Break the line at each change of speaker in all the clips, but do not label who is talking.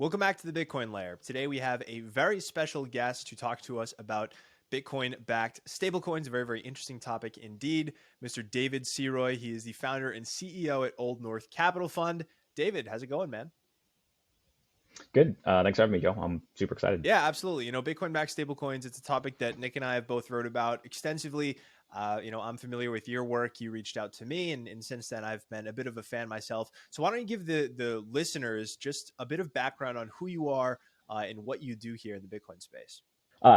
Welcome back to the Bitcoin Layer. Today we have a very special guest to talk to us about Bitcoin-backed stablecoins, a very, very interesting topic indeed. Mr. David Seroy, he is the founder and CEO at Old North Capital Fund. David, how's it going, man?
Good. Thanks for having me, Joe. I'm super excited.
Yeah, absolutely. Bitcoin-backed stablecoins, it's a topic that Nick and I have both wrote about extensively. I'm familiar with your work. You reached out to me, and since then I've been a bit of a fan myself. So why don't you give the listeners just a bit of background on who you are and what you do here in the Bitcoin space?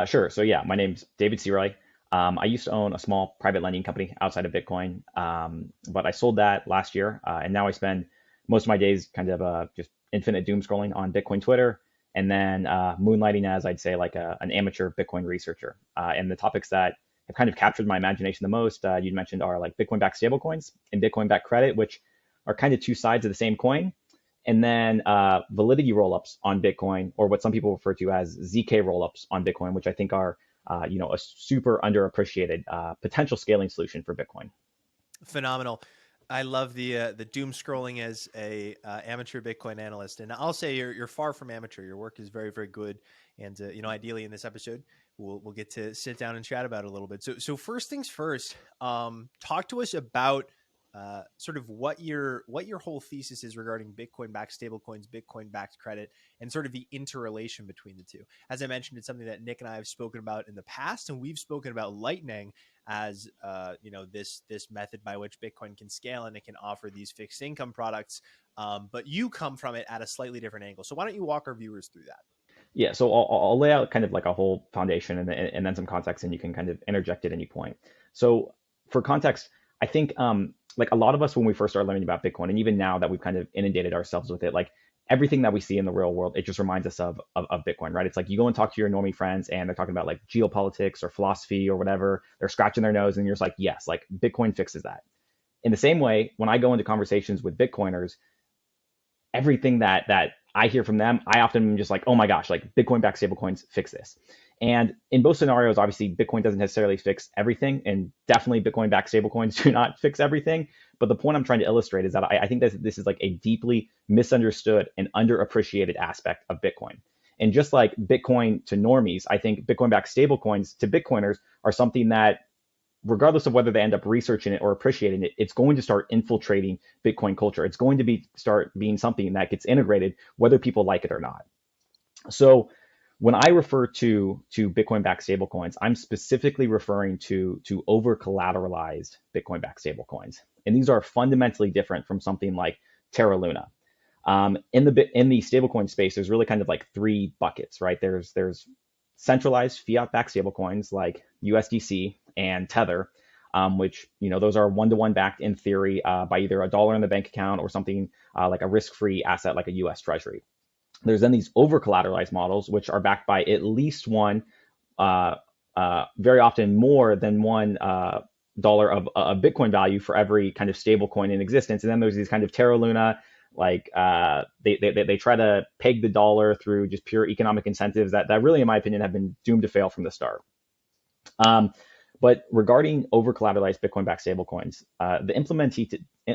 Sure. So yeah, my name's David Seroy. I used to own a small private lending company outside of Bitcoin, but I sold that last year, and now I spend most of my days kind of just infinite doom scrolling on Bitcoin Twitter, and then moonlighting as I'd say like an amateur Bitcoin researcher. And the topics that have kind of captured my imagination the most, you mentioned, are like Bitcoin-backed stablecoins and Bitcoin-backed credit, which are kind of two sides of the same coin. And then validity rollups on Bitcoin, or what some people refer to as ZK rollups on Bitcoin, which I think are a super underappreciated potential scaling solution for Bitcoin.
Phenomenal. I love the doom scrolling as a amateur Bitcoin analyst, and I'll say you're far from amateur. Your work is very, very good, and ideally in this episode we'll get to sit down and chat about it a little bit. So first things first, talk to us about sort of what your whole thesis is regarding Bitcoin-backed stablecoins, Bitcoin-backed credit, and sort of the interrelation between the two. As I mentioned, it's something that Nick and I have spoken about in the past, and we've spoken about Lightning as this method by which Bitcoin can scale and it can offer these fixed income products. But you come from it at a slightly different angle. So why don't you walk our viewers through that?
Yeah, so I'll lay out kind of like a whole foundation and then some context, and you can kind of interject at any point. So for context, I think like a lot of us when we first started learning about Bitcoin, and even now that we've kind of inundated ourselves with it, like everything that we see in the real world, it just reminds us of Bitcoin, right? It's like you go and talk to your normie friends and they're talking about like geopolitics or philosophy or whatever. They're scratching their nose and you're just like, yes, like Bitcoin fixes that. In the same way, when I go into conversations with Bitcoiners, everything that I hear from them, I often am just like, oh my gosh, like Bitcoin-backed stablecoins fix this. And in both scenarios, obviously, Bitcoin doesn't necessarily fix everything, and definitely Bitcoin-backed stablecoins do not fix everything. But the point I'm trying to illustrate is that I think that this is like a deeply misunderstood and underappreciated aspect of Bitcoin. And just like Bitcoin to normies, I think Bitcoin-backed stablecoins to Bitcoiners are something that, regardless of whether they end up researching it or appreciating it, it's going to start infiltrating Bitcoin culture. It's going to start being something that gets integrated, whether people like it or not. So when I refer to Bitcoin-backed stablecoins, I'm specifically referring to over-collateralized Bitcoin-backed stablecoins. And these are fundamentally different from something like Terra Luna. In the stablecoin space, there's really kind of like three buckets, right? There's centralized fiat-backed stablecoins like USDC and Tether, which, those are one-to-one backed in theory by either a dollar in the bank account or something like a risk-free asset like a US Treasury. There's then these over-collateralized models, which are backed by at least one, very often more than $1 of Bitcoin value for every kind of stable coin in existence. And then there's these kind of Terra Luna, like they try to peg the dollar through just pure economic incentives that really, in my opinion, have been doomed to fail from the start. But regarding over-collateralized Bitcoin-backed stablecoins, the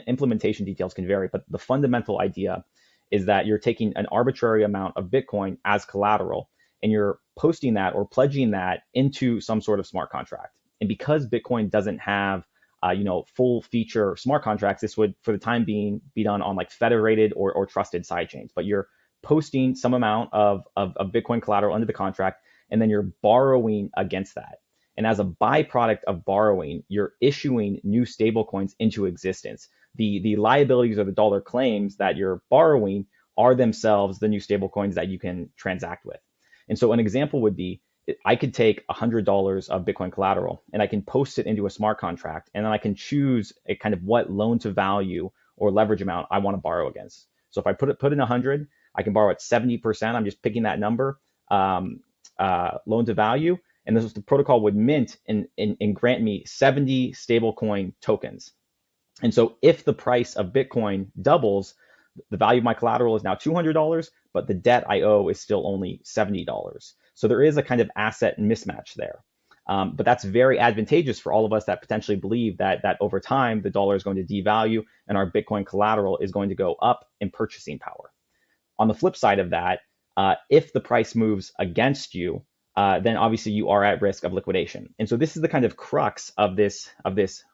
implementation details can vary, but the fundamental idea is that you're taking an arbitrary amount of Bitcoin as collateral, and you're posting that or pledging that into some sort of smart contract. And because Bitcoin doesn't have full feature smart contracts, this would, for the time being, be done on like federated or trusted sidechains. But you're posting some amount of Bitcoin collateral into the contract, and then you're borrowing against that. And as a byproduct of borrowing, you're issuing new stablecoins into existence. The liabilities or the dollar claims that you're borrowing are themselves the new stablecoins that you can transact with. And so an example would be, I could take $100 of Bitcoin collateral and I can post it into a smart contract, and then I can choose a kind of what loan to value or leverage amount I want to borrow against. So if I put in 100, I can borrow at 70%. I'm just picking that number, loan to value. And this is the protocol would mint and grant me 70 stablecoin tokens. And so if the price of Bitcoin doubles, the value of my collateral is now $200, but the debt I owe is still only $70. So there is a kind of asset mismatch there. But that's very advantageous for all of us that potentially believe that over time, the dollar is going to devalue and our Bitcoin collateral is going to go up in purchasing power. On the flip side of that, If the price moves against you, then obviously you are at risk of liquidation. And so this is the kind of crux of this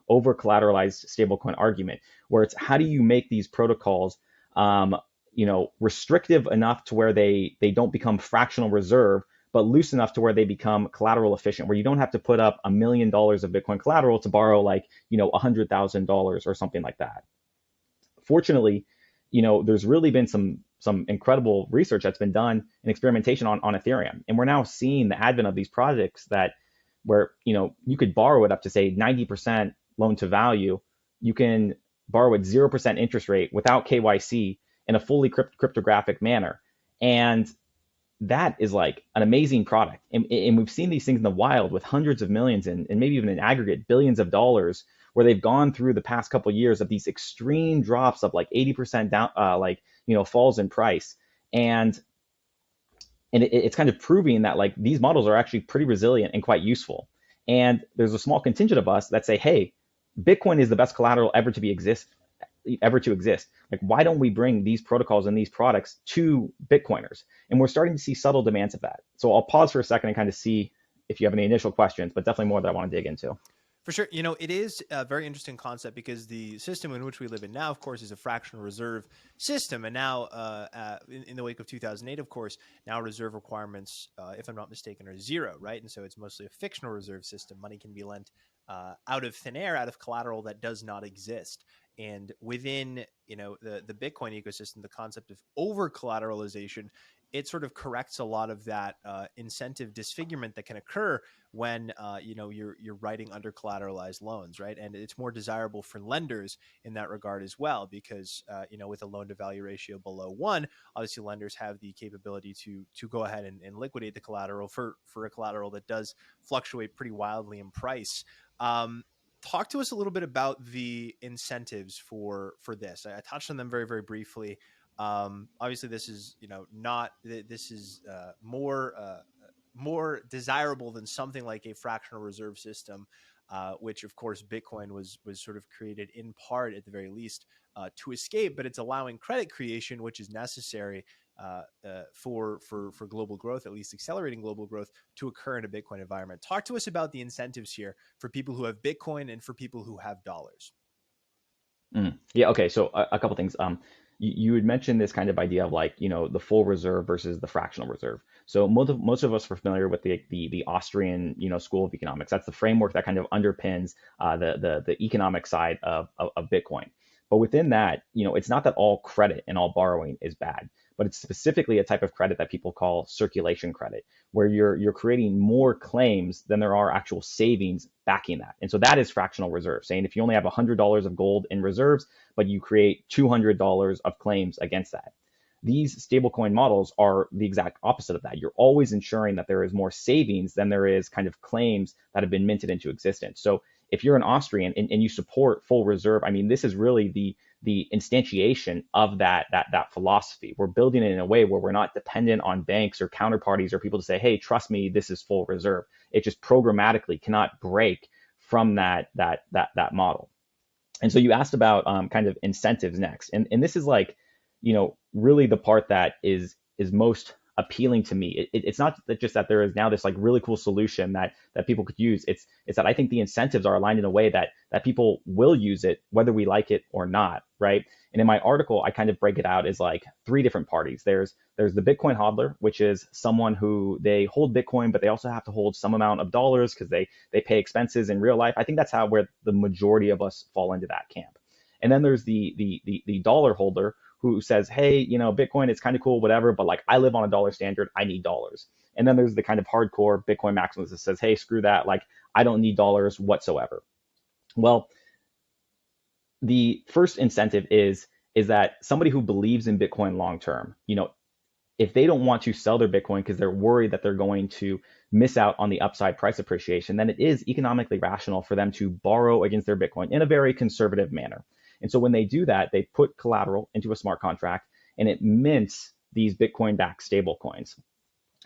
over collateralized stablecoin argument, where it's how do you make these protocols restrictive enough to where they don't become fractional reserve, but loose enough to where they become collateral efficient, where you don't have to put up $1 million of Bitcoin collateral to borrow like $100,000 or something like that. Fortunately, there's really been some incredible research that's been done and experimentation on Ethereum. And we're now seeing the advent of these projects that where, you could borrow it up to say 90% loan to value. You can borrow at 0% interest rate without KYC in a fully cryptographic manner. And that is like an amazing product. And we've seen these things in the wild with hundreds of millions and maybe even in aggregate billions of dollars, where they've gone through the past couple of years of these extreme drops of like 80% down, falls in price. And it's kind of proving that like these models are actually pretty resilient and quite useful. And there's a small contingent of us that say, hey, Bitcoin is the best collateral ever to exist. Like, why don't we bring these protocols and these products to Bitcoiners? And we're starting to see subtle demands of that. So I'll pause for a second and kind of see if you have any initial questions, but definitely more that I want to dig into.
For sure. It is a very interesting concept because the system in which we live in now, of course, is a fractional reserve system. And now in the wake of 2008, of course, now reserve requirements, if I'm not mistaken, are zero, right? And so it's mostly a fictional reserve system. Money can be lent out of thin air, out of collateral that does not exist. And within, the Bitcoin ecosystem, the concept of over collateralization, it sort of corrects a lot of that incentive disfigurement that can occur when you're writing under collateralized loans, right? And it's more desirable for lenders in that regard as well, because with a loan to value ratio below 1, obviously lenders have the capability to go ahead and liquidate the collateral for a collateral that does fluctuate pretty wildly in price. Talk to us a little bit about the incentives for this. I touched on them very, very briefly. Obviously, this is more desirable than something like a fractional reserve system, which of course Bitcoin was sort of created in part, at the very least, to escape. But it's allowing credit creation, which is necessary for global growth, at least accelerating global growth, to occur in a Bitcoin environment. Talk to us about the incentives here for people who have Bitcoin and for people who have dollars.
Yeah. Okay. So a couple things. You had mentioned this kind of idea of like, the full reserve versus the fractional reserve. So most of us are familiar with the Austrian, school of economics. That's the framework that kind of underpins the economic side of Bitcoin. But within that, it's not that all credit and all borrowing is bad, but it's specifically a type of credit that people call circulation credit, where you're creating more claims than there are actual savings backing that. And so that is fractional reserve, saying if you only have $100 of gold in reserves, but you create $200 of claims against that. These stablecoin models are the exact opposite of that. You're always ensuring that there is more savings than there is kind of claims that have been minted into existence. So if you're an Austrian and you support full reserve, I mean, this is really the instantiation of that philosophy. We're building it in a way where we're not dependent on banks or counterparties or people to say, hey, trust me, this is full reserve. It just programmatically cannot break from that model. And so you asked about kind of incentives next. And this is like, really the part that is most appealing to me. It's not just that there is now this like really cool solution that people could use. It's that I think the incentives are aligned in a way that people will use it whether we like it or not, right? And in my article, I kind of break it out as like 3 different parties. There's the Bitcoin hodler, which is someone who they hold Bitcoin, but they also have to hold some amount of dollars because they pay expenses in real life. I think that's where the majority of us fall into that camp. And then there's the dollar holder, who says, hey, Bitcoin, it's kind of cool, whatever, but like I live on a dollar standard, I need dollars. And then there's the kind of hardcore Bitcoin maximalist that says, hey, screw that, like I don't need dollars whatsoever. Well, the first incentive is that somebody who believes in Bitcoin long term, if they don't want to sell their Bitcoin because they're worried that they're going to miss out on the upside price appreciation, then it is economically rational for them to borrow against their Bitcoin in a very conservative manner. And so when they do that, they put collateral into a smart contract and it mints these Bitcoin-backed stable coins.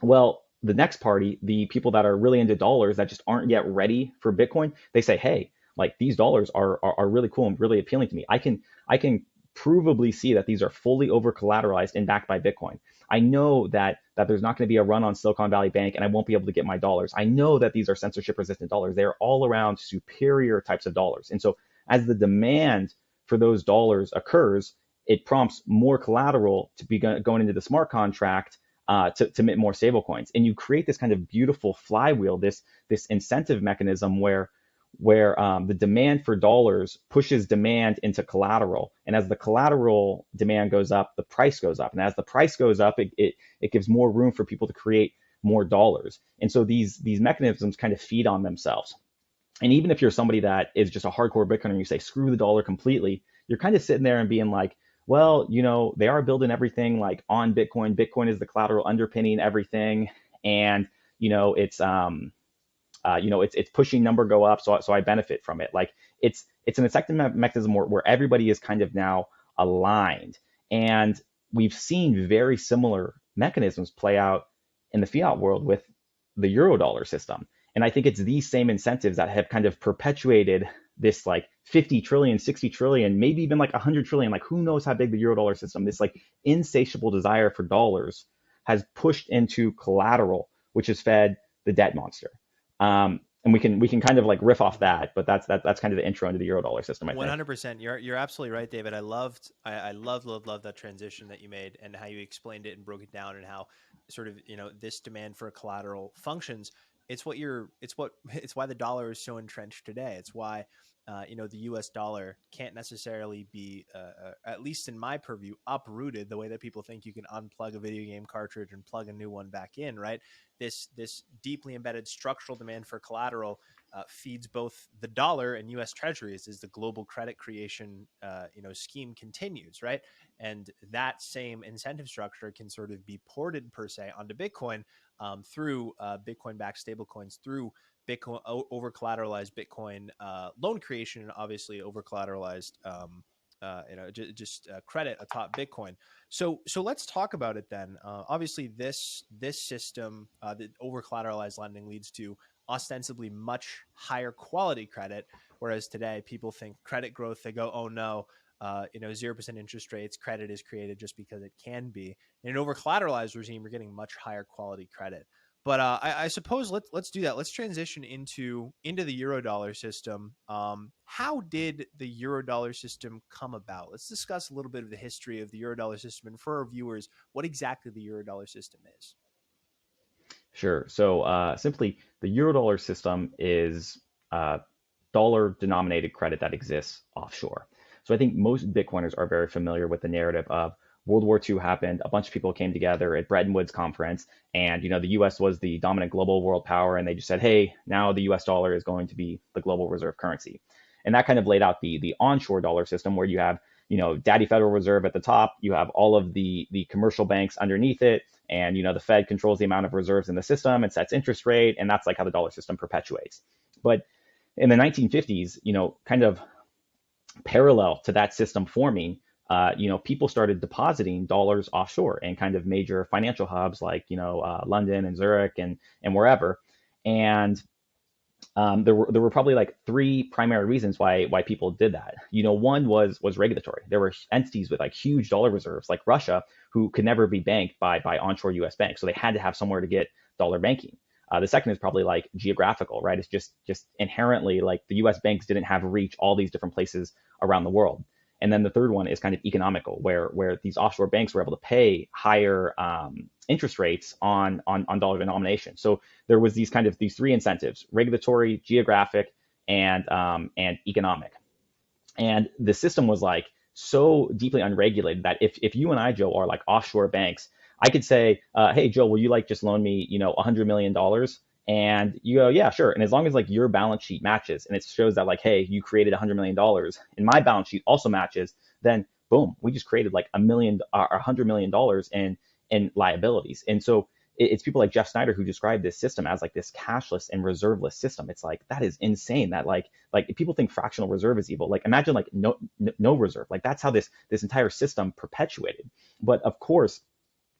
Well, the next party, the people that are really into dollars that just aren't yet ready for Bitcoin, they say, hey, like these dollars are really cool and really appealing to me. I can provably see that these are fully over collateralized and backed by Bitcoin. I know that there's not going to be a run on Silicon Valley Bank and I won't be able to get my dollars. I know that these are censorship resistant dollars. They're all around superior types of dollars. And so as the demand for those dollars occurs, it prompts more collateral to be going into the smart contract to mint more stable coins. And you create this kind of beautiful flywheel, this incentive mechanism where the demand for dollars pushes demand into collateral. And as the collateral demand goes up, the price goes up. And as the price goes up, it gives more room for people to create more dollars. And so these mechanisms kind of feed on themselves. And even if you're somebody that is just a hardcore Bitcoiner and you say, screw the dollar completely, you're kind of sitting there and being like, well, they are building everything like on Bitcoin. Bitcoin is the collateral underpinning everything. And, it's pushing number go up. So I benefit from it. Like it's an incentive mechanism where everybody is kind of now aligned. And we've seen very similar mechanisms play out in the fiat world with the Eurodollar system. And I think it's these same incentives that have kind of perpetuated this like 50 trillion, 60 trillion, maybe even like 100 trillion, like who knows how big the Eurodollar system, this like insatiable desire for dollars has pushed into collateral, which has fed the debt monster. And we can kind of like riff off that, but that's kind of the intro into the Eurodollar system, I think.
100%. You're absolutely right, David. I loved that transition that you made and how you explained it and broke it down and how sort of, this demand for collateral functions. It's why the dollar is so entrenched today. It's why, the US dollar can't necessarily be, at least in my purview, uprooted the way that people think you can unplug a video game cartridge and plug a new one back in, right? This deeply embedded structural demand for collateral feeds both the dollar and US treasuries as the global credit creation, scheme continues, right? And that same incentive structure can sort of be ported per se onto Bitcoin through Bitcoin-backed stablecoins, through Bitcoin over-collateralized Bitcoin loan creation, and obviously over-collateralized credit atop Bitcoin. So let's talk about it then. Obviously, this system, the over-collateralized lending, leads to ostensibly much higher quality credit, whereas today people think credit growth, they go, oh no, 0% interest rates, credit is created just because it can be. In an over-collateralized regime, you're getting much higher quality credit. But I suppose let's do that. Let's transition into the Eurodollar system. How did the Eurodollar system come about? Let's discuss a little bit of the history of the Eurodollar system, and for our viewers, what exactly the Eurodollar system is.
Sure. So simply, the Eurodollar system is dollar-denominated credit that exists offshore. So I think most Bitcoiners are very familiar with the narrative of World War II happened, a bunch of people came together at Bretton Woods conference, and the US was the dominant global world power, and they just said, hey, now the US dollar is going to be the global reserve currency. And that kind of laid out the onshore dollar system where you have, Daddy Federal Reserve at the top, you have all of the commercial banks underneath it, and the Fed controls the amount of reserves in the system and sets interest rate, and that's like how the dollar system perpetuates. But in the 1950s, kind of parallel to that system forming, people started depositing dollars offshore in kind of major financial hubs like, London and Zurich and wherever. And there were probably like three primary reasons why people did that. One was regulatory. There were entities with like huge dollar reserves like Russia who could never be banked by onshore US banks. So they had to have somewhere to get dollar banking. The second is probably like geographical, right? It's just inherently like the US banks didn't have reach all these different places around the world. And then the third one is kind of economical, where these offshore banks were able to pay higher interest rates on dollar denomination. So there was these three incentives: regulatory, geographic, and economic. And the system was like so deeply unregulated that if you and I, Joe, are like offshore banks, I could say, hey, Joe, will you like just loan me, $100 million? And you go, yeah, sure. And as long as like your balance sheet matches and it shows that like, hey, you created $100 million and my balance sheet also matches, then boom, we just created like $100 million in liabilities. And so it's people like Jeff Snyder who described this system as like this cashless and reserveless system. It's like, that is insane that like if people think fractional reserve is evil, like imagine like no reserve. Like that's how this entire system perpetuated. But of course,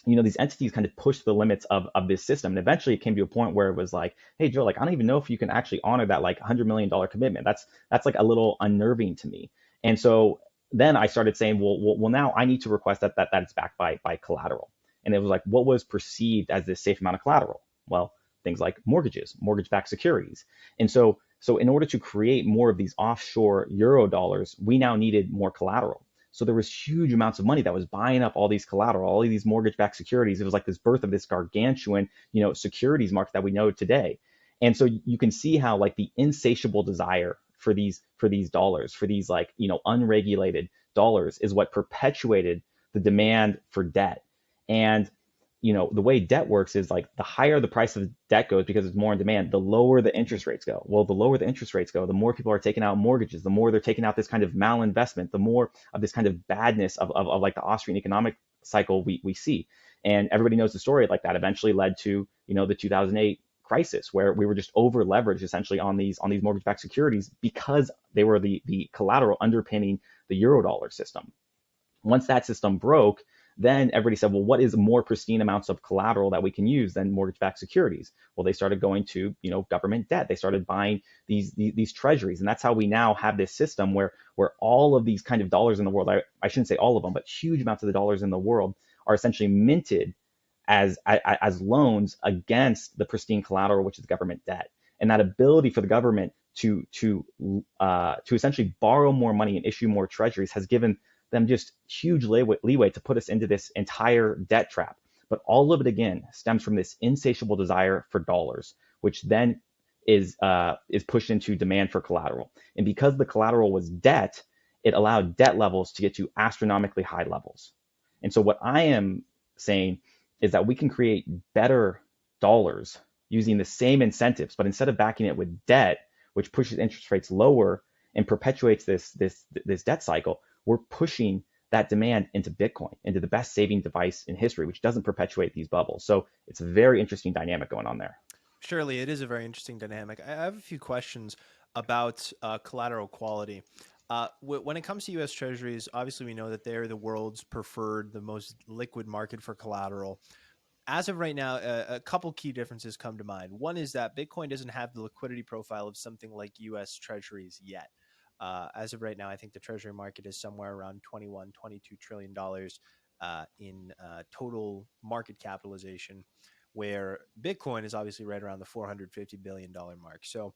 these entities kind of pushed the limits of this system. And eventually it came to a point where it was like, hey, Joe, like, I don't even know if you can actually honor that like $100 million commitment. That's like a little unnerving to me. And so then I started saying, well, now I need to request that it's backed by collateral. And it was like, what was perceived as this safe amount of collateral? Well, things like mortgages, mortgage-backed securities. And so in order to create more of these offshore Eurodollars, we now needed more collateral. So there was huge amounts of money that was buying up all these collateral, all of these mortgage-backed securities. It was like this birth of this gargantuan, securities market that we know today. And so you can see how like the insatiable desire for these dollars, for these like, unregulated dollars is what perpetuated the demand for debt. And the way debt works is like the higher the price of debt goes because it's more in demand, the lower the interest rates go. Well, the lower the interest rates go, the more people are taking out mortgages, the more they're taking out this kind of malinvestment, the more of this kind of badness of like the Austrian economic cycle we see. And everybody knows the story. Like that eventually led to, the 2008 crisis, where we were just over leveraged essentially on these mortgage-backed securities because they were the collateral underpinning the Eurodollar system. Once that system broke, then everybody said, well, what is more pristine amounts of collateral that we can use than mortgage-backed securities? Well, they started going to, government debt. They started buying these treasuries. And that's how we now have this system where all of these kind of dollars in the world, I shouldn't say all of them, but huge amounts of the dollars in the world are essentially minted as loans against the pristine collateral, which is government debt. And that ability for the government to essentially borrow more money and issue more treasuries has given them just huge leeway to put us into this entire debt trap. But all of it, again, stems from this insatiable desire for dollars, which then is pushed into demand for collateral. And because the collateral was debt, it allowed debt levels to get to astronomically high levels. And so what I am saying is that we can create better dollars using the same incentives, but instead of backing it with debt, which pushes interest rates lower and perpetuates this debt cycle, we're pushing that demand into Bitcoin, into the best saving device in history, which doesn't perpetuate these bubbles. So it's a very interesting dynamic going on there.
Surely it is a very interesting dynamic. I have a few questions about collateral quality. When it comes to U.S. Treasuries, obviously we know that they're the world's preferred, the most liquid market for collateral. As of right now, a couple key differences come to mind. One is that Bitcoin doesn't have the liquidity profile of something like U.S. Treasuries yet. As of right now, I think the Treasury market is somewhere around $21, $22 trillion in total market capitalization, where Bitcoin is obviously right around the $450 billion mark. So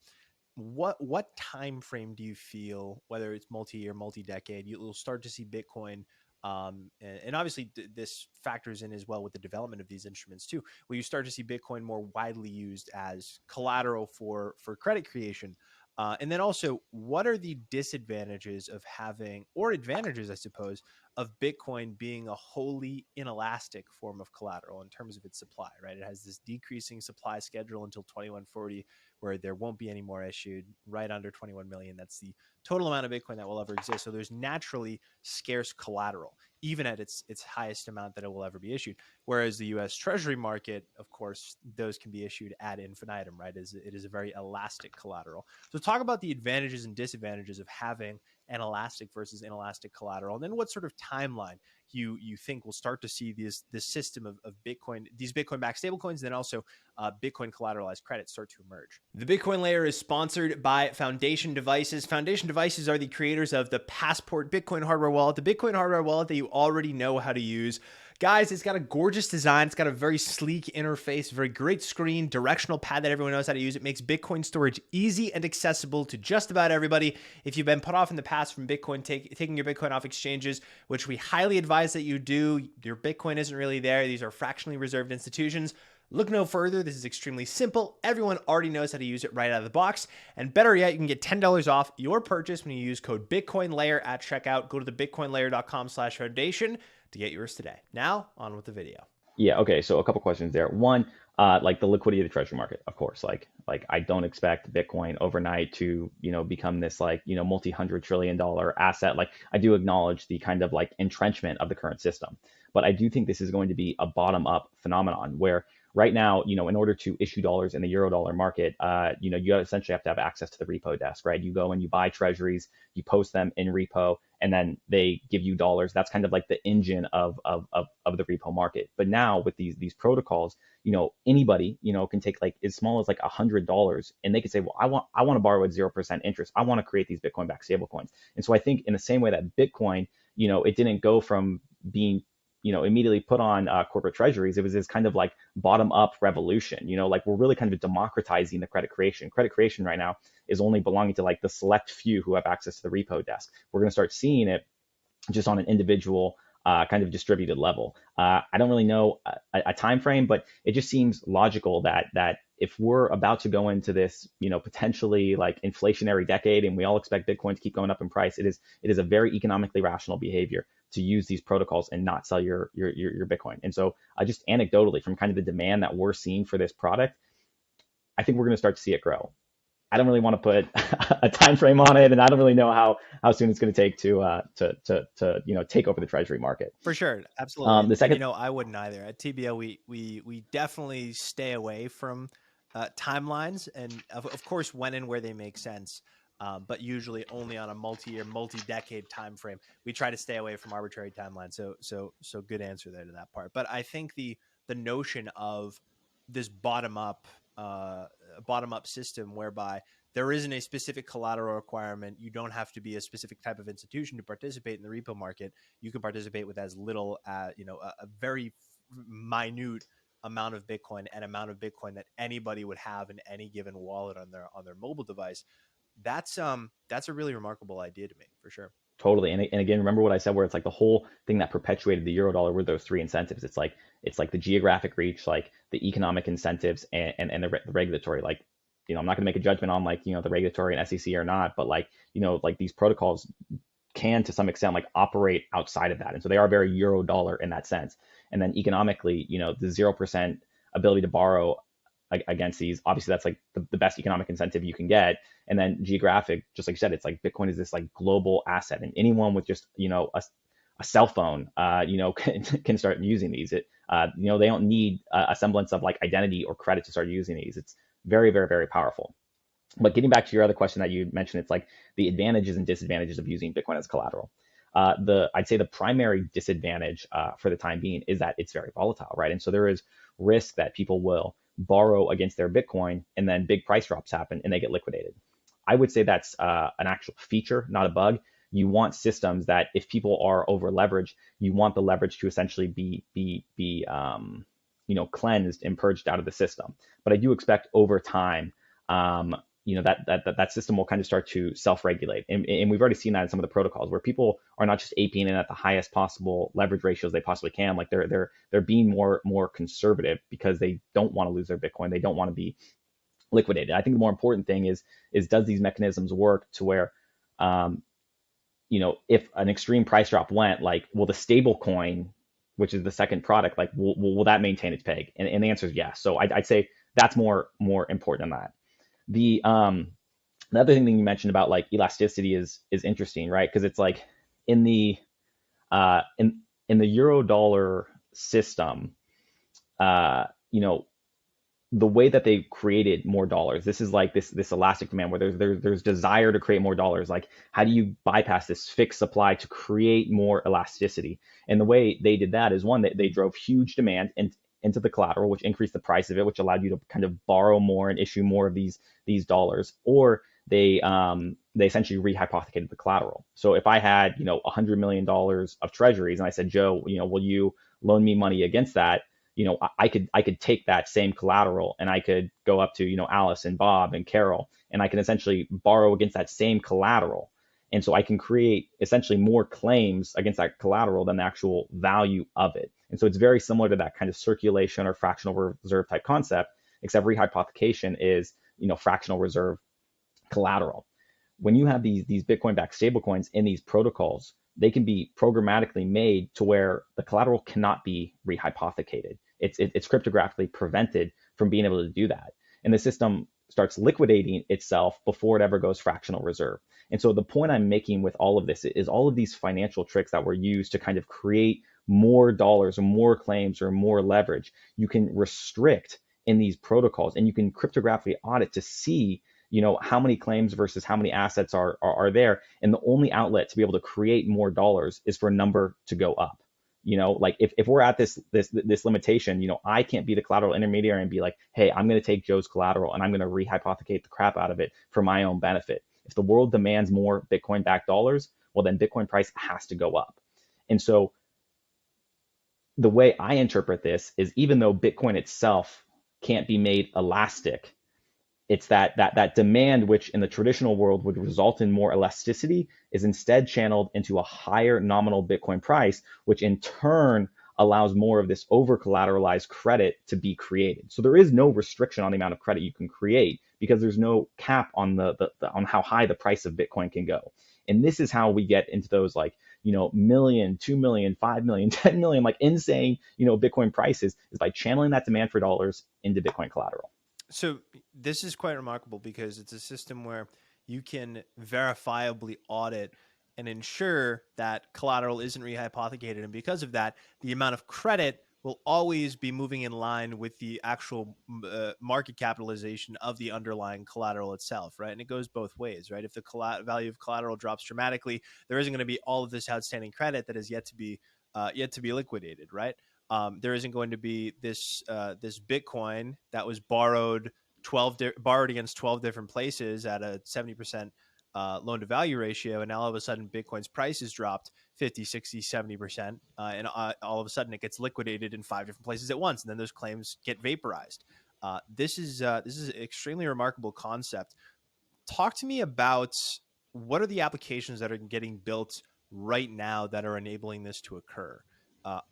what time frame do you feel, whether it's multi-year, multi-decade, you'll start to see Bitcoin, and obviously this factors in as well with the development of these instruments too, where you start to see Bitcoin more widely used as collateral for credit creation? And then also, what are the disadvantages of having, or advantages, I suppose, of Bitcoin being a wholly inelastic form of collateral in terms of its supply, right? It has this decreasing supply schedule until 2140, where there won't be any more issued, right under 21 million. That's the total amount of Bitcoin that will ever exist. So there's naturally scarce collateral, even at its highest amount that it will ever be issued. Whereas the U.S. Treasury market, of course, those can be issued ad infinitum, right? It is a very elastic collateral. So talk about the advantages and disadvantages of having an elastic versus inelastic collateral, and then what sort of timeline you think we'll start to see this system of Bitcoin, these Bitcoin-backed stablecoins, and then also Bitcoin collateralized credit start to emerge. The Bitcoin Layer is sponsored by Foundation Devices. Foundation Devices are the creators of the Passport Bitcoin hardware wallet, the Bitcoin hardware wallet that you already know how to use. Guys, it's got a gorgeous design. It's got a very sleek interface, very great screen, directional pad that everyone knows how to use. It makes Bitcoin storage easy and accessible to just about everybody. If you've been put off in the past from Bitcoin, taking your Bitcoin off exchanges, which we highly advise that you do, your Bitcoin isn't really there. These are fractionally reserved institutions. Look no further. This is extremely simple. Everyone already knows how to use it right out of the box. And better yet, you can get $10 off your purchase when you use code BitcoinLayer at checkout. Go to thebitcoinlayer.com/foundation to get yours today. Now, on with the video.
Yeah, okay, so a couple questions there. One, like the liquidity of the treasury market, of course. Like I don't expect Bitcoin overnight to, become this multi-$100 trillion asset. Like I do acknowledge the kind of like entrenchment of the current system. But I do think this is going to be a bottom-up phenomenon where right now, in order to issue dollars in the Eurodollar market, you essentially have to have access to the repo desk, right? You go and you buy treasuries, you post them in repo, and then they give you dollars. That's kind of like the engine of the repo market. But now with these protocols, anybody, can take like as small as like $100, and they can say, well, I want to borrow at 0% interest. I want to create these Bitcoin backed stablecoins. And so I think in the same way that Bitcoin, it didn't go from being immediately put on corporate treasuries. It was this kind of like bottom up revolution. Like we're really kind of democratizing the credit creation. Credit creation right now is only belonging to like the select few who have access to the repo desk. We're going to start seeing it just on an individual kind of distributed level. I don't really know a time frame, but it just seems logical that if we're about to go into this, potentially like inflationary decade, and we all expect Bitcoin to keep going up in price, it is a very economically rational behavior to use these protocols and not sell your Bitcoin. And so just anecdotally, from kind of the demand that we're seeing for this product, I think we're going to start to see it grow. I don't really want to put a time frame on it, and I don't really know how soon it's going to take to take over the treasury market.
For sure, absolutely.
The second,
I wouldn't either. At TBL, we definitely stay away from timelines, and of course when and where they make sense. But usually only on a multi-year, multi-decade time frame. We try to stay away from arbitrary timelines. So good answer there to that part. But I think the notion of this bottom up system whereby there isn't a specific collateral requirement. You don't have to be a specific type of institution to participate in the repo market. You can participate with as little as a very minute amount of Bitcoin that anybody would have in any given wallet on their mobile device. That's a really remarkable idea to me, for sure.
Totally. And again, remember what I said, where it's like the whole thing that perpetuated the Eurodollar were those three incentives. It's like the geographic reach, like the economic incentives, and the regulatory. Like, I'm not going to make a judgment on like, the regulatory and SEC or not, but like, like these protocols can to some extent like operate outside of that. And so they are very Eurodollar in that sense. And then economically, the 0% ability to borrow against these, obviously that's like the best economic incentive you can get. And then geographic, just like you said, it's like Bitcoin is this like global asset, and anyone with just a cell phone can start using these. They don't need a semblance of like identity or credit to start using these. It's very, very, very powerful. But getting back to your other question that you mentioned, it's like the advantages and disadvantages of using Bitcoin as collateral. I'd say the primary disadvantage for the time being is that it's very volatile, right? And so there is risk that people will borrow against their Bitcoin, and then big price drops happen and they get liquidated. I would say that's an actual feature, not a bug. You want systems that if people are over leveraged, you want the leverage to essentially be cleansed and purged out of the system. But I do expect over time, that system will kind of start to self-regulate. And we've already seen that in some of the protocols where people are not just aping in at the highest possible leverage ratios they possibly can. Like they're being more conservative because they don't want to lose their Bitcoin. They don't want to be liquidated. I think the more important thing is does these mechanisms work to where, if an extreme price drop went, like, will the stable coin, which is the second product, like will that maintain its peg? And the answer is yes. So I'd say that's more important than that. The other thing that you mentioned about like elasticity is interesting, right? Because it's like in the Eurodollar system, the way that they created more dollars, this is like this elastic demand where there's desire to create more dollars. Like, how do you bypass this fixed supply to create more elasticity? And the way they did that is, one, they drove huge demand into the collateral, which increased the price of it, which allowed you to kind of borrow more and issue more of these dollars. Or they essentially rehypothecated the collateral. So if I had $100 million of treasuries and I said, Joe, will you loan me money against that? I could take that same collateral and I could go up to Alice and Bob and Carol, and I can essentially borrow against that same collateral. And so I can create essentially more claims against that collateral than the actual value of it. And so it's very similar to that kind of circulation or fractional reserve type concept, except rehypothecation is fractional reserve collateral. When you have these Bitcoin-backed stablecoins in these protocols, they can be programmatically made to where the collateral cannot be rehypothecated. It's cryptographically prevented from being able to do that. And the system starts liquidating itself before it ever goes fractional reserve. And so the point I'm making with all of this is all of these financial tricks that were used to kind of create more dollars or more claims or more leverage, you can restrict in these protocols, and you can cryptographically audit to see how many claims versus how many assets are there. And the only outlet to be able to create more dollars is for a number to go up. Like if we're at this limitation, I can't be the collateral intermediary and be like, hey, I'm going to take Joe's collateral and I'm going to rehypothecate the crap out of it for my own benefit. If the world demands more Bitcoin backed dollars, well, then Bitcoin price has to go up. And so the way I interpret this is, even though Bitcoin itself can't be made elastic, it's that demand, which in the traditional world would result in more elasticity, is instead channeled into a higher nominal Bitcoin price, which in turn allows more of this over collateralized credit to be created. So there is no restriction on the amount of credit you can create, because there's no cap on on how high the price of Bitcoin can go. And this is how we get into those like, million, 2 million, 5 million, 10 million, like insane, Bitcoin prices, is by channeling that demand for dollars into Bitcoin collateral.
So this is quite remarkable, because it's a system where you can verifiably audit and ensure that collateral isn't rehypothecated. And because of that, the amount of credit will always be moving in line with the actual market capitalization of the underlying collateral itself, right? And it goes both ways, right? If the value of collateral drops dramatically, there isn't going to be all of this outstanding credit that is yet to be liquidated, right? There isn't going to be this Bitcoin that was borrowed against 12 different places at a 70% loan to value ratio, and now all of a sudden Bitcoin's price has dropped 50, 60, 70%, and all of a sudden it gets liquidated in 5 different places at once, and then those claims get vaporized. This is an extremely remarkable concept. Talk to me about what are the applications that are getting built right now that are enabling this to occur.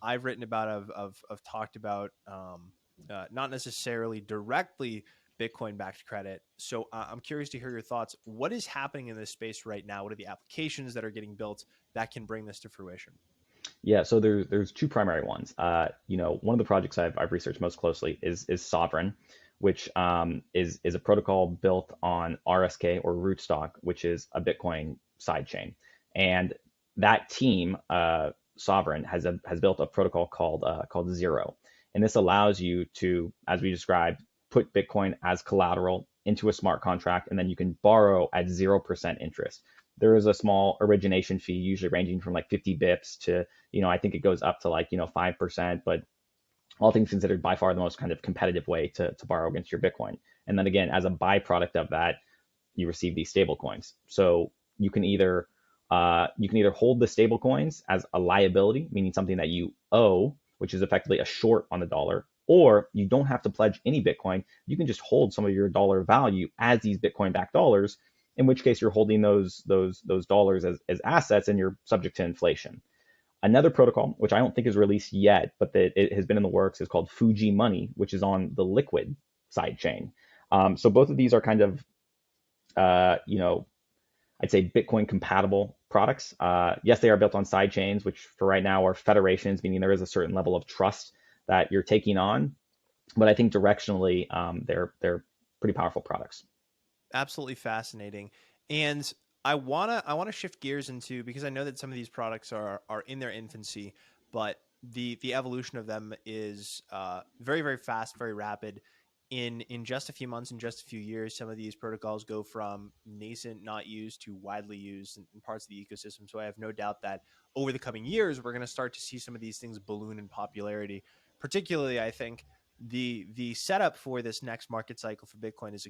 I've written about, I've talked about, not necessarily directly Bitcoin-backed credit. So I'm curious to hear your thoughts. What is happening in this space right now? What are the applications that are getting built that can bring this to fruition?
Yeah, so there's two primary ones. One of the projects I've researched most closely is Sovereign, which is a protocol built on RSK, or Rootstock, which is a Bitcoin sidechain. And that team, Sovereign, has built a protocol called Zero, and this allows you to, as we described, put Bitcoin as collateral into a smart contract, and then you can borrow at 0% interest. There is a small origination fee, usually ranging from like 50 bips to, I think it goes up to like, 5%, but all things considered, by far the most kind of competitive way to borrow against your Bitcoin. And then again, as a byproduct of that, you receive these stable coins. So you can either hold the stable coins as a liability, meaning something that you owe, which is effectively a short on the dollar, or you don't have to pledge any Bitcoin. You can just hold some of your dollar value as these Bitcoin backed dollars, in which case you're holding those dollars as assets, and you're subject to inflation. Another protocol, which I don't think is released yet, but that it has been in the works, is called Fuji Money, which is on the Liquid side chain. So both of these are kind of, I'd say Bitcoin compatible products. Yes, they are built on side chains, which for right now are federations, meaning there is a certain level of trust that you're taking on. But I think directionally, they're pretty powerful products.
Absolutely fascinating. And I wanna shift gears into, because I know that some of these products are in their infancy, but the evolution of them is very, very fast, very rapid. In just a few months, in just a few years, some of these protocols go from nascent, not used, to widely used in parts of the ecosystem. So I have no doubt that over the coming years, we're going to start to see some of these things balloon in popularity. Particularly, I think the setup for this next market cycle for Bitcoin is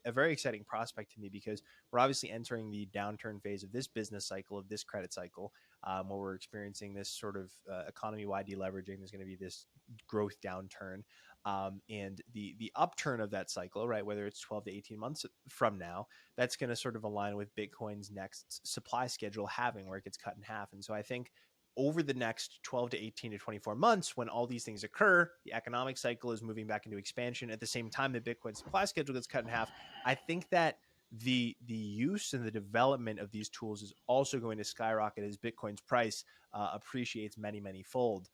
a very exciting prospect to me, because we're obviously entering the downturn phase of this business cycle, of this credit cycle, where we're experiencing this sort of economy-wide deleveraging. There's going to be this growth downturn, and the upturn of that cycle, right? Whether it's 12 to 18 months from now, that's going to sort of align with Bitcoin's next supply schedule halving, where it gets cut in half. And so I think over the next 12 to 18 to 24 months, when all these things occur, the economic cycle is moving back into expansion. At the same time, the Bitcoin supply schedule gets cut in half. I think that the use and the development of these tools is also going to skyrocket as Bitcoin's price appreciates many fold.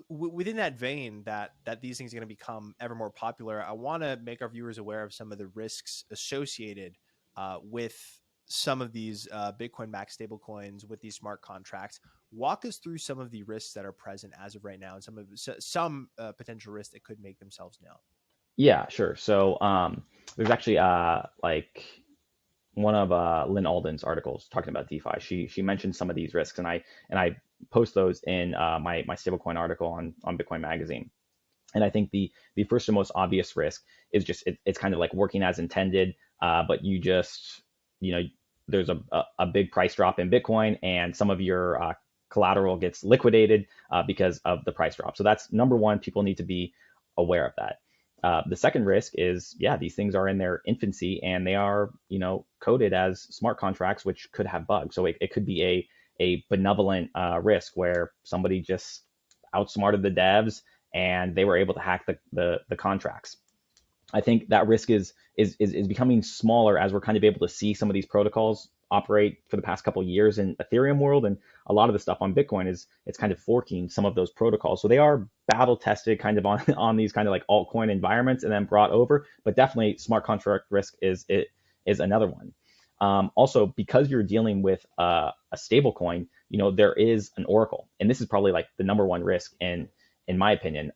Within that vein, that these things are going to become ever more popular, I want to make our viewers aware of some of the risks associated with some of these Bitcoin-backed stablecoins, with these smart contracts. Walk us through some of the risks that are present as of right now, and some potential risks that could make themselves known.
Yeah, sure. So there's actually like one of Lynn Alden's articles talking about DeFi. She mentioned some of these risks, and I post those in my stablecoin article on Bitcoin Magazine. And I think the first and most obvious risk is just it's kind of like working as intended, but you just there's a big price drop in Bitcoin, and some of your collateral gets liquidated because of the price drop. So that's number one. People need to be aware of that. The second risk is, yeah, these things are in their infancy and they are, coded as smart contracts, which could have bugs. So it could be a benevolent risk where somebody just outsmarted the devs and they were able to hack the contracts. I think that risk is becoming smaller as we're kind of able to see some of these protocols operate for the past couple of years in Ethereum world, and a lot of the stuff on Bitcoin is it's kind of forking some of those protocols. So they are battle tested kind of on these kind of like altcoin environments and then brought over. But definitely smart contract risk is another one. Also, because you're dealing with a stable coin, there is an oracle, and this is probably like the number one risk in my opinion,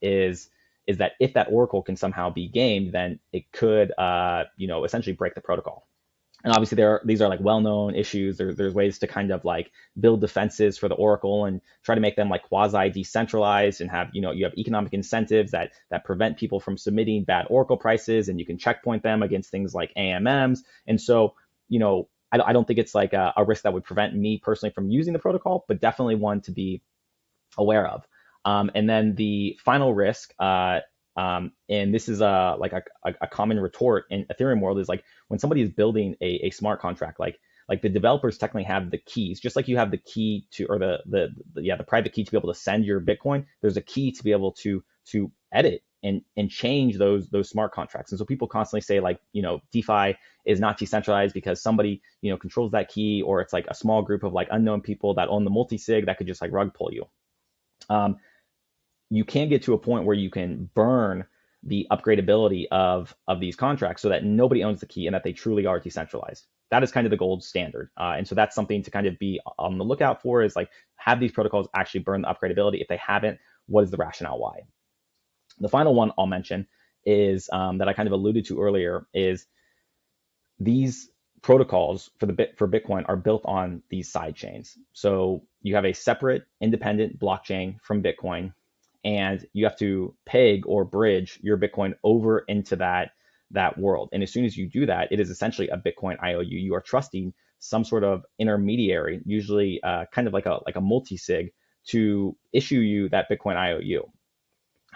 is that if that oracle can somehow be gamed, then it could, essentially break the protocol. And obviously, these are like well-known issues. There's ways to kind of like build defenses for the oracle and try to make them like quasi decentralized and have you have economic incentives that prevent people from submitting bad oracle prices, and you can checkpoint them against things like AMMs. And so I don't think it's like a risk that would prevent me personally from using the protocol, but definitely one to be aware of. And then the final risk, and this is like a common retort in Ethereum world, is like when somebody is building a smart contract, like the developers technically have the keys, just like you have the key to, or the private key to be able to send your Bitcoin. There's a key to be able to edit and change those smart contracts. And so people constantly say like, DeFi is not decentralized because somebody, controls that key, or it's like a small group of like unknown people that own the multi-sig that could just like rug pull you. You can get to a point where you can burn the upgradability of these contracts so that nobody owns the key and that they truly are decentralized. That is kind of the gold standard. And so that's something to kind of be on the lookout for, is like, have these protocols actually burn the upgradability? If they haven't, what is the rationale why? The final one I'll mention is that I kind of alluded to earlier, is these protocols for Bitcoin are built on these side chains. So you have a separate independent blockchain from Bitcoin, and you have to peg or bridge your Bitcoin over into that world. And as soon as you do that, it is essentially a Bitcoin IOU. You are trusting some sort of intermediary, usually kind of like a multi-sig, to issue you that Bitcoin IOU.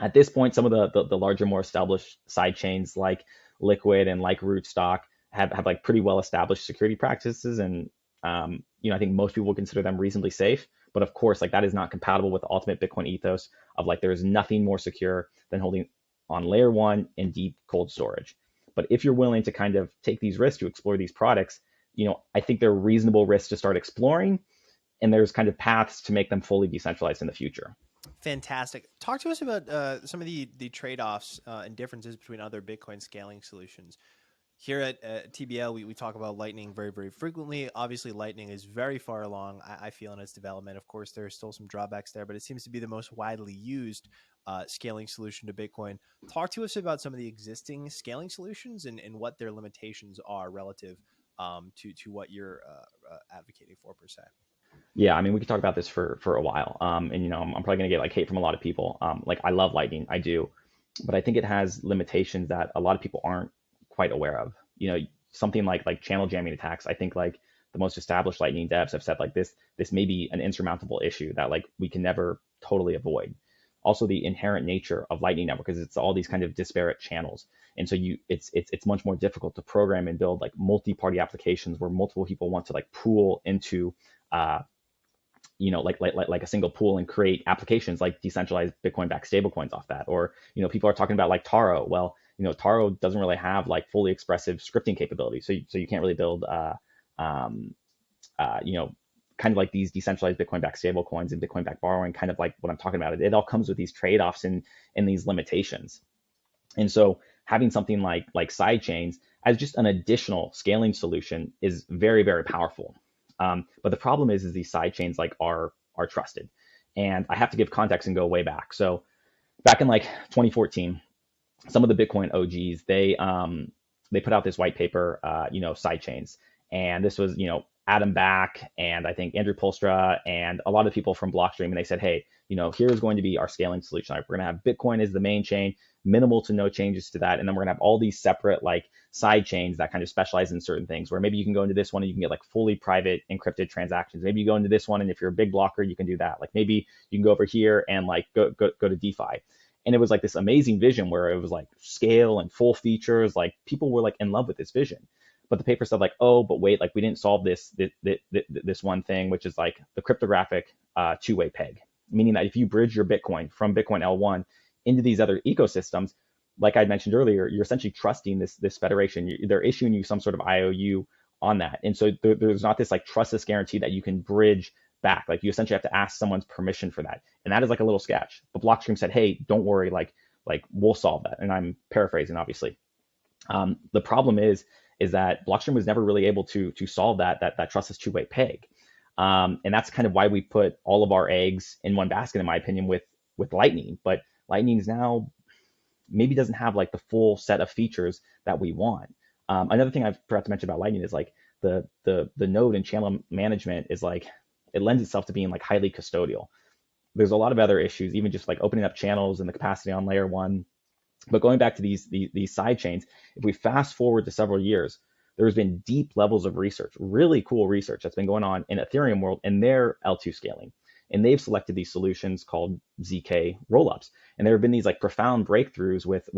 At this point, some of the larger, more established side chains like Liquid and like Rootstock have like pretty well established security practices, and I think most people would consider them reasonably safe. But of course, like, that is not compatible with the ultimate Bitcoin ethos of like, there is nothing more secure than holding on layer one in deep cold storage. But if you're willing to kind of take these risks to explore these products, I think they're reasonable risks to start exploring, and there's kind of paths to make them fully decentralized in the future.
Fantastic. Talk to us about some of the trade-offs and differences between other Bitcoin scaling solutions. Here at TBL, we talk about Lightning very, very frequently. Obviously, Lightning is very far along, I feel, in its development. Of course, there are still some drawbacks there, but it seems to be the most widely used scaling solution to Bitcoin. Talk to us about some of the existing scaling solutions and what their limitations are relative to what you're advocating for, per se.
Yeah, I mean, we could talk about this for a while. And I'm probably gonna get like hate from a lot of people. Like, I love Lightning, I do, but I think it has limitations that a lot of people aren't quite aware of. Something like channel jamming attacks. I think like the most established Lightning devs have said like this may be an insurmountable issue that like we can never totally avoid. Also, the inherent nature of Lightning Network is it's all these kind of disparate channels, and so it's much more difficult to program and build like multi-party applications where multiple people want to like pool into like a single pool and create applications like decentralized Bitcoin-backed stablecoins off that. Or, people are talking about like Taro. Well, Taro doesn't really have like fully expressive scripting capabilities. So you can't really build, kind of like these decentralized Bitcoin-backed stablecoins and Bitcoin-backed borrowing, kind of like what I'm talking about. It all comes with these trade-offs and these limitations. And so having something like side chains as just an additional scaling solution is very, very powerful. But the problem is these side chains like are trusted, and I have to give context and go way back. So back in like 2014, some of the Bitcoin OGs, they put out this white paper, side chains, and this was Adam Back and I think Andrew Polstra and a lot of people from Blockstream, and they said, hey, here's going to be our scaling solution. Like, we're going to have Bitcoin as the main chain, minimal to no changes to that, and then we're going to have all these separate like side chains that kind of specialize in certain things. Where maybe you can go into this one and you can get like fully private encrypted transactions. Maybe you go into this one, and if you're a big blocker, you can do that. Like maybe you can go over here and like go to DeFi. And it was like this amazing vision where it was like scale and full features. Like people were like in love with this vision. But the paper said like, oh, but wait, like we didn't solve this one thing, which is like the cryptographic two-way peg, meaning that if you bridge your Bitcoin from Bitcoin L1 into these other ecosystems, like I mentioned earlier, you're essentially trusting this federation. They're issuing you some sort of IOU on that, and so there's not this like trustless guarantee that you can bridge back. Like you essentially have to ask someone's permission for that, and that is like a little sketch. But Blockstream said, hey, don't worry, like we'll solve that. And I'm paraphrasing, obviously. The problem is that Blockstream was never really able to solve that trustless two-way peg. And that's kind of why we put all of our eggs in one basket, in my opinion, with Lightning. But Lightning is now maybe doesn't have like the full set of features that we want. Another thing I forgot to mention about Lightning is like the node and channel management is like, it lends itself to being like highly custodial. There's a lot of other issues, even just like opening up channels and the capacity on layer one. But going back to these side chains, if we fast forward to several years, there's been deep levels of research, really cool research that's been going on in Ethereum world and their L2 scaling. And they've selected these solutions called ZK rollups. And there have been these like profound breakthroughs with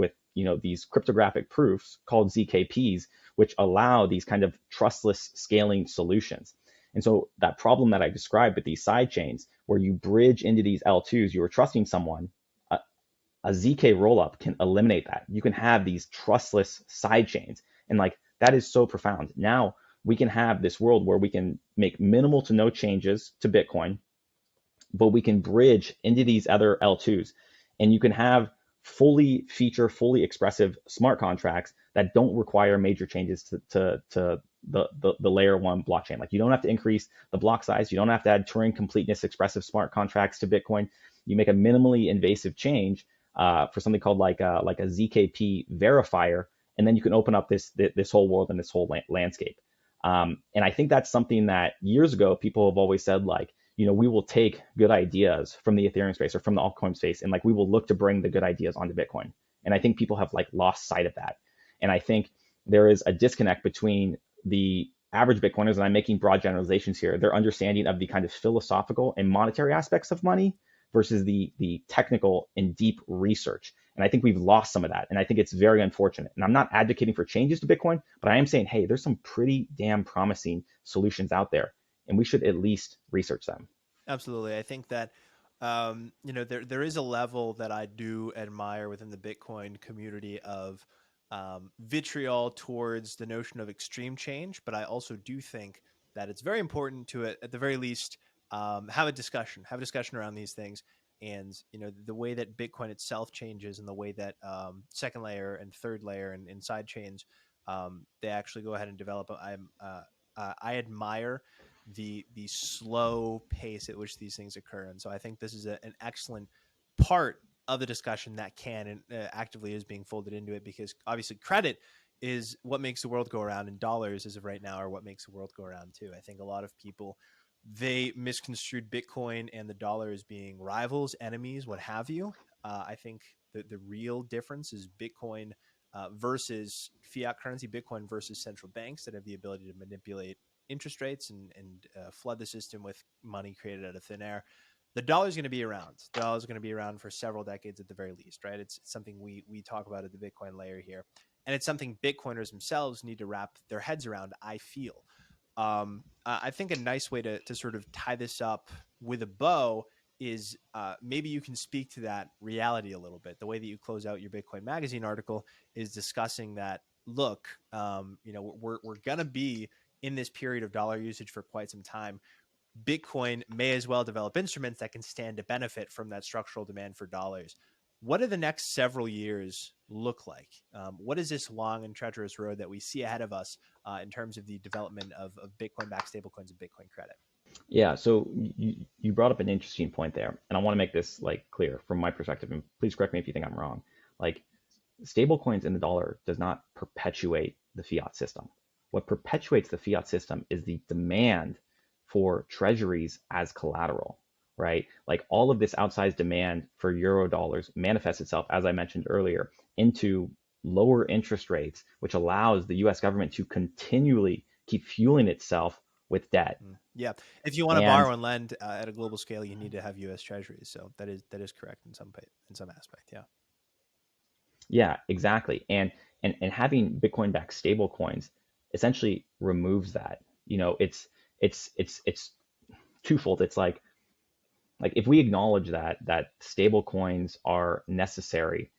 these cryptographic proofs called ZKPs, which allow these kind of trustless scaling solutions. And so that problem that I described with these side chains, where you bridge into these L2s, you are trusting someone, a ZK rollup can eliminate that. You can have these trustless side chains. And like, that is so profound. Now we can have this world where we can make minimal to no changes to Bitcoin, but we can bridge into these other L2s, and you can have fully expressive smart contracts that don't require major changes to the layer one blockchain. Like you don't have to increase the block size. You don't have to add Turing completeness expressive smart contracts to Bitcoin. You make a minimally invasive change for something called like a ZKP verifier, and then you can open up this whole world and this whole landscape. And I think that's something that years ago people have always said, like, we will take good ideas from the Ethereum space or from the altcoin space, and like we will look to bring the good ideas onto Bitcoin. And I think people have like lost sight of that. And I think there is a disconnect between the average Bitcoiners, and I'm making broad generalizations here, their understanding of the kind of philosophical and monetary aspects of money versus the technical and deep research. And I think we've lost some of that. And I think it's very unfortunate. And I'm not advocating for changes to Bitcoin, but I am saying, hey, there's some pretty damn promising solutions out there, and we should at least research them.
Absolutely. I think that, there is a level that I do admire within the Bitcoin community of vitriol towards the notion of extreme change. But I also do think that it's very important to, at the very least, have a discussion around these things. And, the way that Bitcoin itself changes and the way that second layer and third layer and side chains, they actually go ahead and develop. I admire the slow pace at which these things occur. And so I think this is an excellent part of the discussion that can and actively is being folded into it, because obviously credit is what makes the world go around, and dollars as of right now are what makes the world go around too. I think a lot of people, they misconstrued Bitcoin and the dollar as being rivals, enemies, what have you. I think the real difference is Bitcoin versus fiat currency, Bitcoin versus central banks that have the ability to manipulate interest rates and flood the system with money created out of thin air. The dollar is going to be around. The dollar is going to be around for several decades at the very least, right? It's something we talk about at the Bitcoin layer here. And it's something Bitcoiners themselves need to wrap their heads around, I feel. I think a nice way to sort of tie this up with a bow is maybe you can speak to that reality a little bit. The way that you close out your Bitcoin Magazine article is discussing that, look, we're going to be in this period of dollar usage for quite some time. Bitcoin may as well develop instruments that can stand to benefit from that structural demand for dollars. What do the next several years look like? What is this long and treacherous road that we see ahead of us in terms of the development of Bitcoin-backed stablecoins and Bitcoin credit?
Yeah, so you brought up an interesting point there, and I want to make this like clear from my perspective, and please correct me if you think I'm wrong. Like, stablecoins in the dollar does not perpetuate the fiat system. What perpetuates the fiat system is the demand for treasuries as collateral, right? Like all of this outsized demand for Eurodollars manifests itself, as I mentioned earlier, into lower interest rates, which allows the US government to continually keep fueling itself with debt.
Yeah. If you want to
And
borrow and lend at a global scale, you need to have US treasuries. So that is correct in some aspect. Yeah.
yeah, exactly. And having Bitcoin backed stable coins essentially removes that. You know, it's twofold. It's like if we acknowledge that stable coins are necessary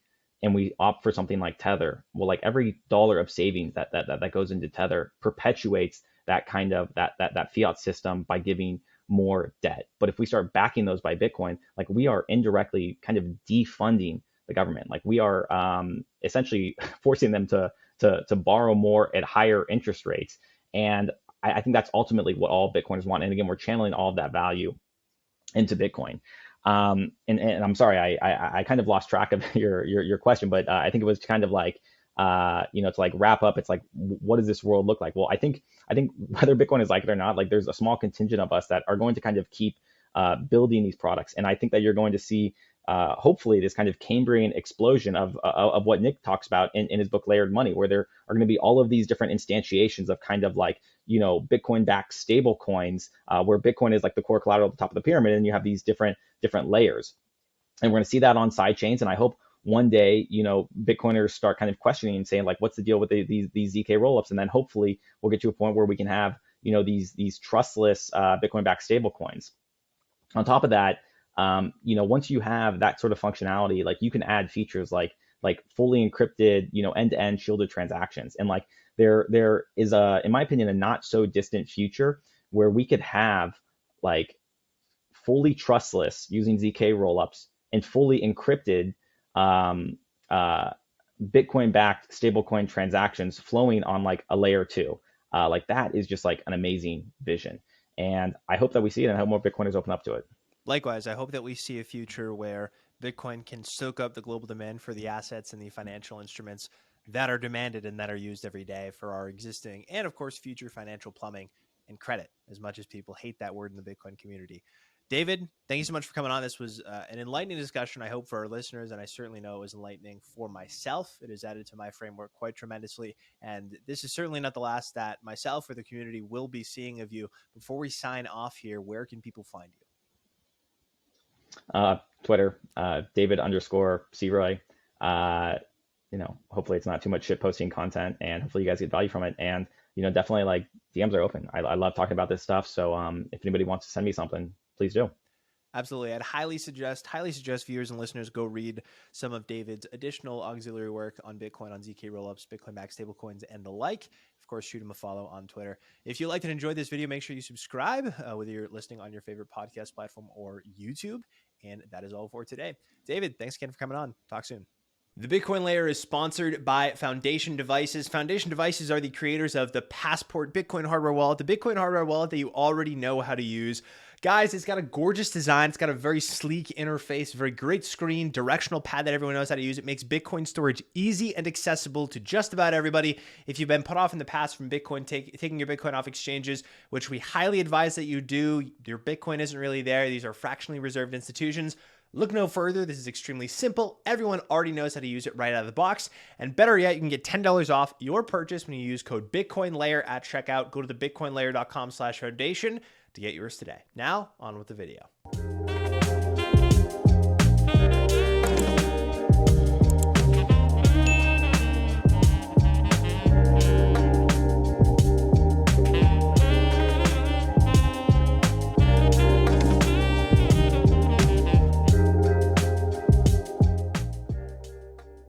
and we opt for something like Tether, well, like every dollar of savings that goes into Tether perpetuates that kind of that fiat system by giving more debt. But if we start backing those by Bitcoin, like we are indirectly kind of defunding the government. Like we are essentially forcing them to borrow more at higher interest rates. And I think that's ultimately what all Bitcoiners want. And again, we're channeling all of that value into Bitcoin. And I'm sorry, I kind of lost track of your question, but I think it was kind of like, to like wrap up, it's like, what does this world look like? Well, I think whether Bitcoin is like it or not, like there's a small contingent of us that are going to kind of keep building these products. And I think that you're going to see hopefully this kind of Cambrian explosion of what Nick talks about in his book Layered Money, where there are going to be all of these different instantiations of kind of like, Bitcoin backed stable coins, where Bitcoin is like the core collateral at the top of the pyramid, and you have these different layers. And we're going to see that on side chains. And I hope one day, Bitcoiners start kind of questioning and saying like, what's the deal with these ZK rollups? And then hopefully we'll get to a point where we can have, these trustless Bitcoin backed stable coins. On top of that, once you have that sort of functionality, like you can add features like fully encrypted, end-to-end shielded transactions. And like there is in my opinion, a not so distant future where we could have like fully trustless using ZK rollups and fully encrypted Bitcoin-backed stablecoin transactions flowing on like a layer 2. Like that is just like an amazing vision. And I hope that we see it and I hope more Bitcoiners open up to it.
Likewise, I hope that we see a future where Bitcoin can soak up the global demand for the assets and the financial instruments that are demanded and that are used every day for our existing and, of course, future financial plumbing and credit, as much as people hate that word in the Bitcoin community. David, thank you so much for coming on. This was an enlightening discussion, I hope, for our listeners, and I certainly know it was enlightening for myself. It has added to my framework quite tremendously, and this is certainly not the last that myself or the community will be seeing of you. Before we sign off here, where can people find you?
Twitter, David_Seroy. Hopefully it's not too much shit posting content, and hopefully you guys get value from it. And definitely like DMs are open. I love talking about this stuff. So if anybody wants to send me something, please do.
Absolutely. I'd highly suggest viewers and listeners go read some of David's additional auxiliary work on Bitcoin, on ZK rollups, Bitcoin-backed stablecoins, and the like. Of course, shoot him a follow on Twitter. If you liked and enjoyed this video, make sure you subscribe, whether you're listening on your favorite podcast platform or YouTube. And that is all for today. David, thanks again for coming on. Talk soon. The Bitcoin Layer is sponsored by Foundation Devices. Foundation Devices are the creators of the Passport Bitcoin hardware wallet, the Bitcoin hardware wallet that you already know how to use. Guys, it's got a gorgeous design. It's got a very sleek interface, very great screen, directional pad that everyone knows how to use. It makes Bitcoin storage easy and accessible to just about everybody. If you've been put off in the past from Bitcoin, taking your Bitcoin off exchanges, which we highly advise that you do, your Bitcoin isn't really there. These are fractionally reserved institutions. Look no further. This is extremely simple. Everyone already knows how to use it right out of the box. And better yet, you can get $10 off your purchase when you use code BitcoinLayer at checkout. Go to thebitcoinlayer.com/foundation to get yours today. Now, on with the video.